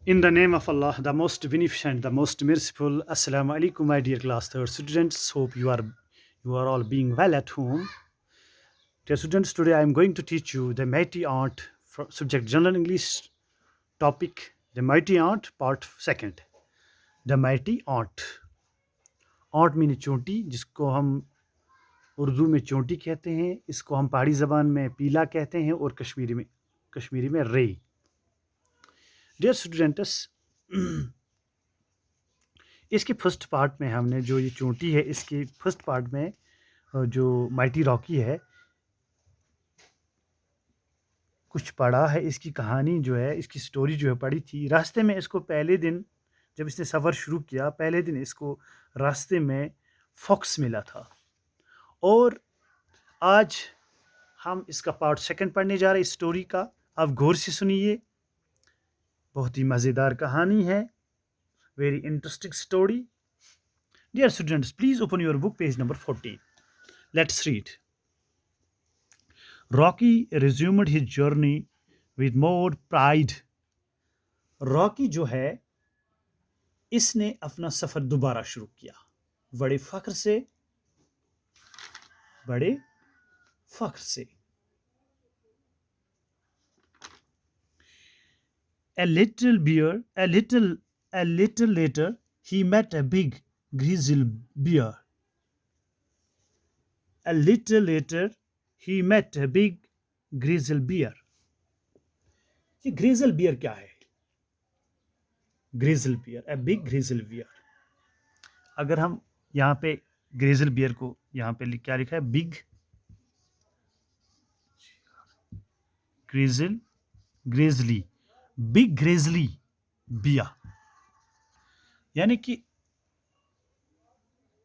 In the name of Allah, the most beneficent, the most merciful. Assalamu alaikum, my dear class third students. Hope you are all being well at home. Dear students, today I am going to teach you the mighty art subject General English topic, the mighty art part second. The mighty art. Art mean चोटी, जिसको हम उर्दू में चोटी कहते हैं, इसको हम पहाड़ी ज़बान में पीला कहते हैं और कश्मीरी में रे. Dear students, इसके फर्स्ट पार्ट में हमने जो ये चोटी है, इसके फर्स्ट पार्ट में जो माइटी रॉकी है कुछ पढ़ा है. इसकी कहानी जो है, इसकी स्टोरी जो है पढ़ी थी. रास्ते में इसको पहले दिन जब इसने सफ़र शुरू किया, पहले दिन इसको रास्ते में फॉक्स मिला था. और आज हम इसका पार्ट सेकंड पढ़ने जा रहे हैं इस स्टोरी का. आप गौर से सुनिए, बहुत ही मज़ेदार कहानी है. Very interesting story. Dear students, please open your book, page number 14. Let's read. Rocky resumed his journey with more pride. Rocky जो है, इसने अपना सफ़र दोबारा शुरू किया बड़े फ़ख्र से. A little later, he met a big grizzly bear. A little later, he met a big grizzly bear. ये grizzly bear क्या है? Grizzly bear, a big grizzly bear. अगर हम यहाँ पे grizzly bear को यहाँ पे क्या लिखा है? Big grizzly bear, यानी कि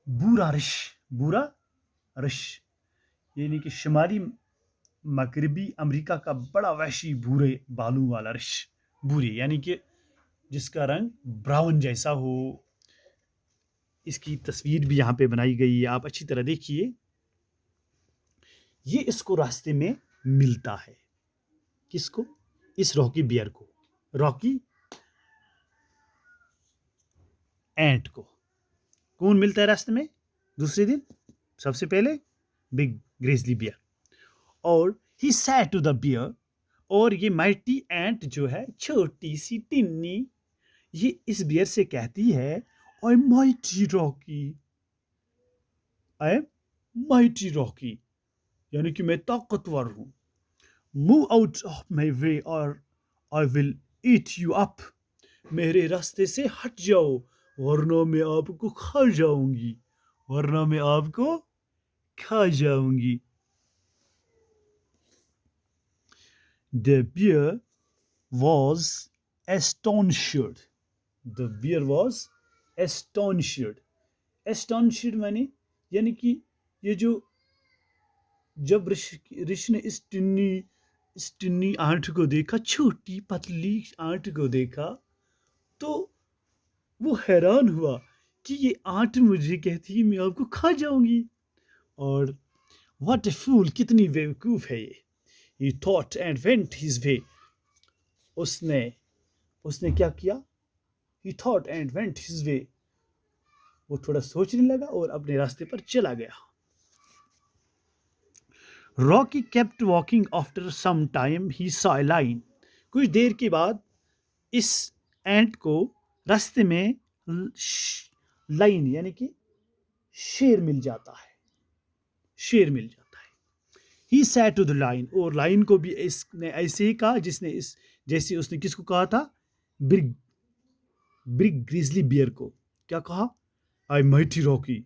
बुरा रिश, यानी कि शुमाली मगरबी अमेरिका का बड़ा वहशी भूरे बालों वाला रिश. भूरे यानी कि जिसका रंग ब्राउन जैसा हो. इसकी तस्वीर भी यहाँ पे बनाई गई है, आप अच्छी तरह देखिए. ये इसको रास्ते में मिलता है. किसको? इस रॉकी बियर को. रॉकी एंट को. कौन मिलता है रास्ते में दूसरे दिन? सबसे पहले बिग ग्रिजली बियर. और ही सैड टू द बियर, और ये माइटी एंट जो है, छोटी सी टिन्नी, ये इस बियर से कहती है, आई एम माइटी रॉकी, यानी कि मैं ताकतवर हूं. मूव आउट ऑफ माई वे और I will eat you up. मेरे रास्ते से हट जाओ, वरना मैं आपको खा जाऊंगी. The bear was astonished. Astonished माने यानी कि ये जो जब ऋष ने इस टिन्नी आंट को देखा, छोटी पतली आंट को देखा, तो वो हैरान हुआ कि ये आंट मुझे कहती है मैं आपको खा जाऊंगी. और व्हाट ए फूल, कितनी बेवकूफ है ये. He thought and went his way. उसने क्या किया? He thought and went his way. वो थोड़ा सोचने लगा और अपने रास्ते पर चला गया. Rocky kept walking. After some time, he saw a lion. कुछ देर के बाद इस एंट को रास्ते में लाइन यानी कि शेर मिल जाता है. He said to the lion, और लाइन को भी इसने ऐसे ही कहा जैसे उसने किसको कहा था? बिग ग्रिजली बियर को. क्या कहा? I mighty Rocky,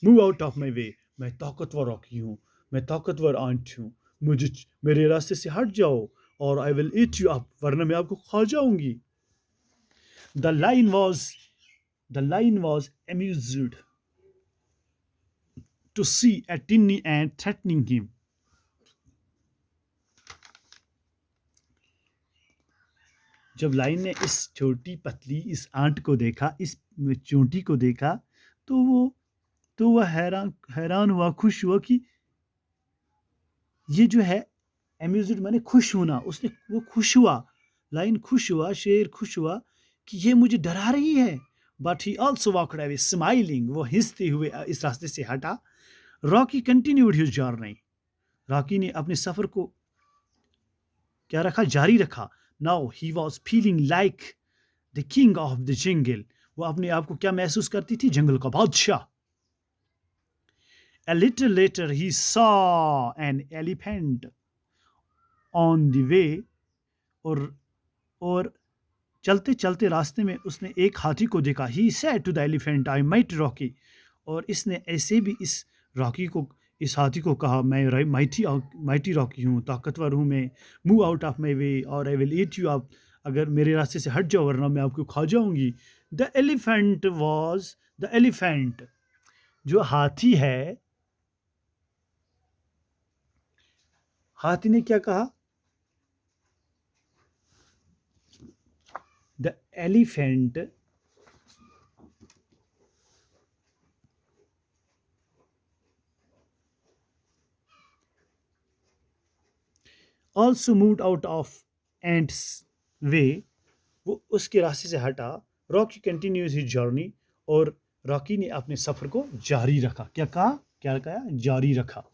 move out of my way. मैं ताकतवर रॉकी हूँ, मैं ताकतवर आंट हूँ, मेरे रास्ते से हट जाओ, और I will eat you up, वरना मैं आपको खा जाऊंगी. The line was amused to see a tinny ant threatening him. जब लाइन ने इस छोटी पतली इस आंट को देखा, इस चोटी को देखा, तो वो हैरान हुआ, खुश हुआ कि ये जो है amused माने खुश होना. वो खुश हुआ, लाइन खुश हुआ, शेर खुश हुआ कि ये मुझे डरा रही है। But he also walked away smiling, वो हंसते हुए इस रास्ते से हटा। Rocky continued his journey, Rocky ने अपने सफर को क्या रखा, जारी रखा। Now he was feeling like the king of the jungle, वो अपने आप को क्या महसूस करती थी, जंगल का बादशाह। A little later he saw an elephant on the way, और और चलते चलते रास्ते में उसने एक हाथी को देखा। He said to the elephant, I might Rocky, और इसने ऐसे भी इस हाथी को कहा, मैं माइटी रॉकी हूँ, ताकतवर हूँ मैं। मूव आउट ऑफ माई वे और आई विल ईट यू, आप अगर मेरे रास्ते से हट जाओ वरना मैं आपको खा जाऊंगी। द एलिफेंट, जो हाथी है, हाथी ने क्या कहा, the elephant also moved out of ends way, वो उसके रास्ते से हटा। रॉकी कंटिन्यूज हिज जर्नी, और रॉकी ने अपने सफ़र को जारी रखा। क्या कहा, जारी रखा।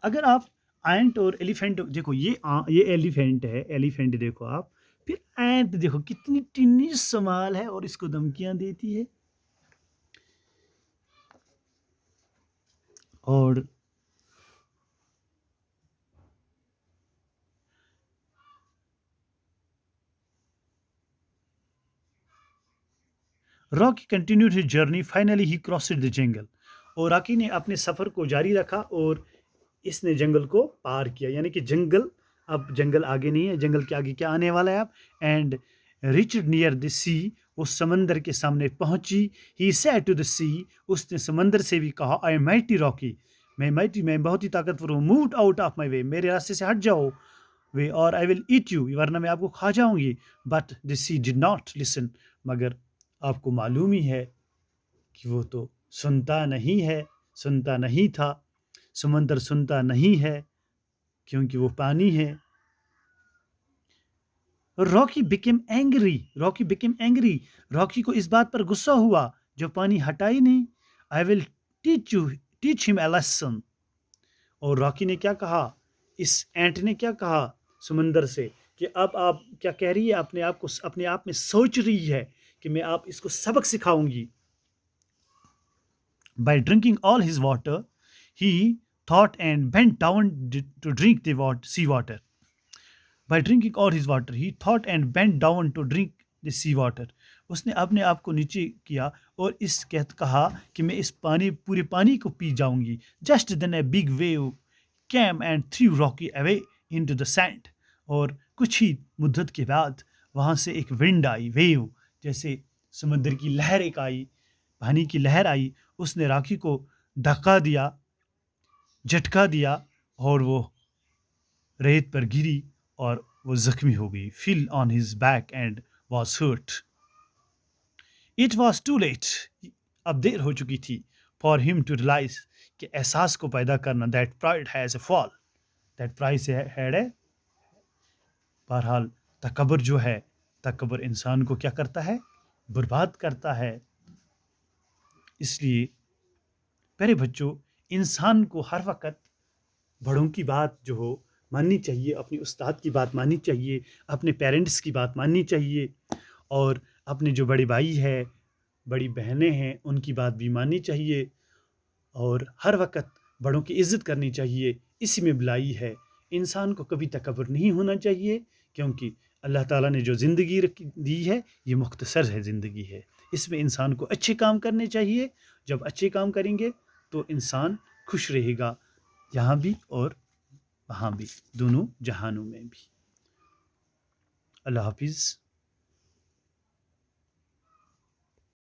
अगर आप एंट और एलिफेंट देखो, ये एलिफेंट है, एलिफेंट देखो आप, फिर एंट देखो कितनी टिन्नी संभाल है और इसको धमकियां देती है। और Rocky continued his journey, finally he crossed the jungle, और रॉकी ने अपने सफ़र को जारी रखा और इसने जंगल को पार किया। यानी कि अब जंगल आगे नहीं है, जंगल के आगे क्या आने वाला है अब। एंड रिच्ड नियर द सी, वो समंदर के सामने पहुंची। ही सेड टू द सी, उसने समंदर से भी कहा, आई माइटी रॉकी, मैं बहुत ही ताकतवर हूँ। मूव आउट ऑफ माई वे, मेरे रास्ते से हट जाओ वे, और आई विल ईट यू, वरना मैं आपको खा जाऊंगी। But the sea did not listen, मगर आपको मालूम ही है कि वो तो सुनता नहीं था। समंदर सुनता नहीं है क्योंकि वो पानी है। रॉकी बिकेम एंग्री, रॉकी को इस बात पर गुस्सा हुआ जो पानी हटा ही नहीं। I will teach him a lesson, और रॉकी ने क्या कहा, इस एंट ने क्या कहा समंदर से, कि अब आप क्या कह रही है, अपने आप में सोच रही है कि मैं आप इसको सबक सिखाऊंगी। By drinking all his water, he thought and bent down to drink the sea water. By drinking all his water, he thought and bent down to drink the sea water. उसने अपने आप को नीचे किया और इस कहा कि मैं इस पूरे पानी को पी जाऊंगी। Just then a big wave came and threw Rocky away into the sand. और कुछ ही मुद्दत के बाद वहाँ से एक विंड आई, वेव जैसे समुद्र की लहर एक आई, पानी की लहर आई, उसने रॉकी को धक्का दिया, झटका दिया, और वो रेत पर गिरी और वो जख्मी हो गई। Fell on his back and was hurt. It was too late, अब देर हो चुकी थी, फॉर हिम टू रियलाइज, कि एहसास को पैदा करना, that pride has a fall, that pride had a, बहरहाल तकबर जो है, तकबर इंसान को क्या करता है, बर्बाद करता है। इसलिए प्यारे बच्चों, इंसान को हर वक्त बड़ों की बात जो हो माननी चाहिए, अपने उस्ताद की बात माननी चाहिए, अपने पेरेंट्स की बात माननी चाहिए, और अपने जो बड़े भाई है, बड़ी बहनें हैं, उनकी बात भी माननी चाहिए, और हर वक्त बड़ों की इज़्ज़त करनी चाहिए। इसी में भलाई है। इंसान को कभी तकब्बुर नहीं होना चाहिए, क्योंकि अल्लाह ताला ने जो ज़िंदगी दी है, ये मुख्तसर है ज़िंदगी है। इसमें इंसान को अच्छे काम करने चाहिए। जब अच्छे काम करेंगे तो इंसान खुश रहेगा, यहाँ भी और वहाँ भी, दोनों जहानों में भी। अल्लाह हाफिज़।